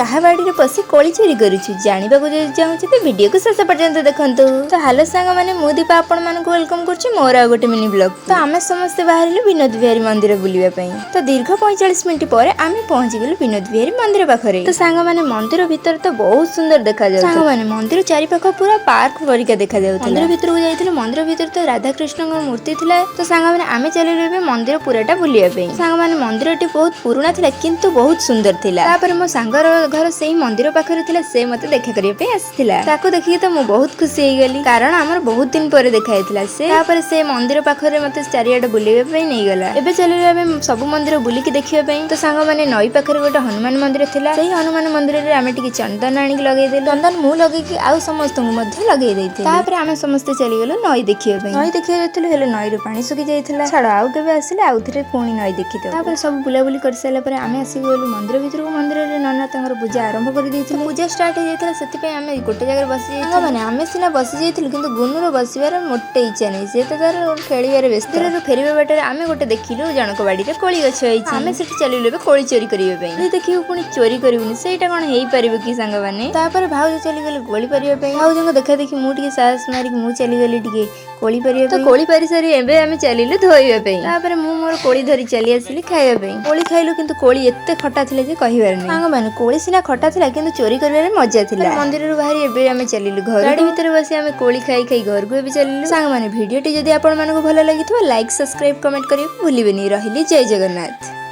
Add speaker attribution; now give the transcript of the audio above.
Speaker 1: କାହା ବାଡ଼ିରେ ପଶି କୋଳି ଚୋରି କରୁଛୁ ଜାଣିବାକୁ ଯଦି ଚାହୁଁଛନ୍ତି ଭିଡିଓକୁ ଶେଷ ପର୍ଯ୍ୟନ୍ତ ଦେଖନ୍ତୁ। ତ ହ୍ୟାଲୋ ସାଙ୍ଗମାନେ, ମୁଁ ଦୀପା ଆପଣମାନଙ୍କୁ ୱେଲକମ୍ କରୁଛି ମୋର ଆଉ ଗୋଟେ ମିନି ବ୍ଲଗ। ତ ଆମେ ସମସ୍ତେ ବାହାରିଲୁ ବିନୋଦ ବିହାରୀ ମନ୍ଦିର ବୁଲିବା ପାଇଁ। ତ ଦୀର୍ଘ 45 ମିନିଟ୍ ପରେ ଆମେ ପହଞ୍ଚିଗଲୁ ବିନୋଦ ବିହାରୀ ମନ୍ଦିର ପାଖରେ। ତ ସାଙ୍ଗମାନେ ମନ୍ଦିର ଭିତରେ ତ ବହୁତ ସୁନ୍ଦର ଦେଖାଯାଉଛି। ସାଙ୍ଗମାନେ ମନ୍ଦିର ଚାରିପାଖ ପୁରା ପାର୍କ ପରିକା ଦେଖାଯାଉଥିଲା। ମନ୍ଦିର ଭିତରକୁ ଯାଇଥିଲୁ। ମନ୍ଦିର ଭିତରେ ତ ରାଧାକୃଷ୍ଣଙ୍କ ମୂର୍ତ୍ତି ଥିଲା। ତ ସାଙ୍ଗମାନେ ଆମେ ଚାଲିଲୁ ଏବେ ମନ୍ଦିର ପୁରାଟା ବୁଲିବା ପାଇଁ। ସାଙ୍ଗମାନେ ମନ୍ଦିରଟି ବହୁତ ପୁରୁଣା ଥିଲା କିନ୍ତୁ ବହୁତ ସୁନ୍ଦର ଥିଲା। ତାପରେ ମୋ ସାଙ୍ଗର ଘର ସେଇ ମନ୍ଦିର ପାଖରେ ଥିଲା, ସେ ମତେ ଦେଖା କରିବା ପାଇଁ ଆସିଥିଲା। ତାକୁ ଦେଖିକି ତ ମୁଁ ବହୁତ ଖୁସି ହେଇଗଲି, କାରଣ ଆମର ବହୁତ ଦିନ ପରେ ଦେଖା ହେଇଥିଲା ସେ। ତାପରେ ସେ ମନ୍ଦିର ପାଖରେ ମତେ ଚାରିଆଡେ ବୁଲିବା ପାଇଁ ନେଇଗଲା। ଏବେ ଚାଲିଲୁ ଆମେ ସବୁ ମନ୍ଦିର ବୁଲିକି ଦେଖିବା ପାଇଁ। ତ ସାଙ୍ଗମାନେ ନଈ ପାଖରେ ଗୋଟେ ହନୁମାନ ମନ୍ଦିର ଥିଲା। ସେଇ ହନୁମାନ ମନ୍ଦିରରେ ଆମେ ଟିକେ ଚନ୍ଦନ ଆଣିକି ଲଗେଇଦେଲୁ। ଚନ୍ଦନ ମୁଁ ଲଗେଇକି ଆଉ ସମସ୍ତଙ୍କୁ ମଧ୍ୟ ଲଗେଇ ଦେଇଥିଲି। ତାପରେ ଆମେ ସମସ୍ତେ ଚାଲିଗଲୁ ନଈ ଦେଖିବା ପାଇଁ। ନଈ ଦେଖିବାକୁ ଯାଇଥିଲୁ, ହେଲେ ନଈରୁ ପାଣି ଶୁଖି ଯାଇଥିଲା। ଛାଡ, ଆଉ କେବେ ଆସିଲେ ଆଉଥରେ ପୁଣି ନଈ ଦେଖିଦବୁ। ତାପରେ ସବୁ ବୁଲାବୁଲି କରିସାରିଲା ପରେ ଆମେ ଆସିଗଲୁ ମନ୍ଦିର ଭିତରକୁ। ମନ୍ଦିରରେ ନନା ତାଙ୍କର ପୂଜା ଆରମ୍ଭ କରିଦେଇଥିଲେ। ପୂଜା ଷ୍ଟାର୍ଟ ହେଇଯାଇଥିଲା, ସେଥିପାଇଁ ଆମେ ଗୋଟେ ଜାଗାରେ ବସି ଯାଇଥିଲୁ। ମାନେ ଆମେ ସିନା ବସି ଯାଇଥିଲୁ କିନ୍ତୁ ଗୁନୁର ବସିବାର ମୋଟେ ଇଚ୍ଛା ନାହିଁ, ସେ ତ ତାର ଖେଳିବାରେ ବ୍ୟସ୍ତ। ଫେରିବା ବାଟରେ ଆମେ ଗୋଟେ ଦେଖିଲୁ ଜଣକ ବାଡିରେ କୋଳି ଗଛ ହେଇଛି। ଆମେ ସେଠି ଚାଲିଲୁ ଏବେ କୋଳି ଚୋରି କରିବା ପାଇଁ। ଦେଖିବୁ ପୁଣି ଚୋରି କରିବୁନି, ସେଇଟା କଣ ହେଇପାରିବ କି ସାଙ୍ଗମାନେ। ତାପରେ ଭାଉଜ ଚାଲିଗଲେ କୋଳି ପାରିବା ପାଇଁ। ଭାଉଜଙ୍କ ଦେଖା ଦେଖି ମୁଁ ଟିକେ ସାହସ ମାରିକି ମୁଁ ଚାଲିଗଲି ଟିକେ କୋଳି ପାରିବା ପାଇଁ। କୋଳି ପାରି ସାରି ଏବେ ଆମେ ଚାଲିଲୁ ଧୋଇବା ପାଇଁ। ତାପରେ ମୁଁ ମୋର କୋଳି ଧରି ଚାଲି ଆସିଲି ଖାଇବା ପାଇଁ। କୋଳି ଖାଇଲୁ କିନ୍ତୁ କୋଳି ଏତେ ଖଟା ଥିଲା ଯେ କହିବାର ନାହିଁ। ସାଙ୍ଗମାନେ କୋଳି ସିନା ଖଟା ଥିଲା କିନ୍ତୁ ଚୋରି କରିବାରେ ମଜା ଥିଲା। ମନ୍ଦିରରୁ ବାହାରି ଏବେ ଆମେ ଚାଲିଲୁ ଘର। ଗାଡି ଭିତରେ ବସି ଆମେ କୋଳି ଖାଇ ଖାଇ ଘରକୁ ଏବେ ଚାଲିଲୁ। ସାଙ୍ଗମାନେ ଭିଡିଓଟି ଯଦି ଆପଣମାନଙ୍କୁ ଭଲ ଲାଗିଥିବ ଲାଇକ୍, ସବସ୍କ୍ରାଇବ, କମେଣ୍ଟ କରିବାକୁ ଭୁଲିବେନି। ରହିଲି, ଜୟ ଜଗନ୍ନାଥ।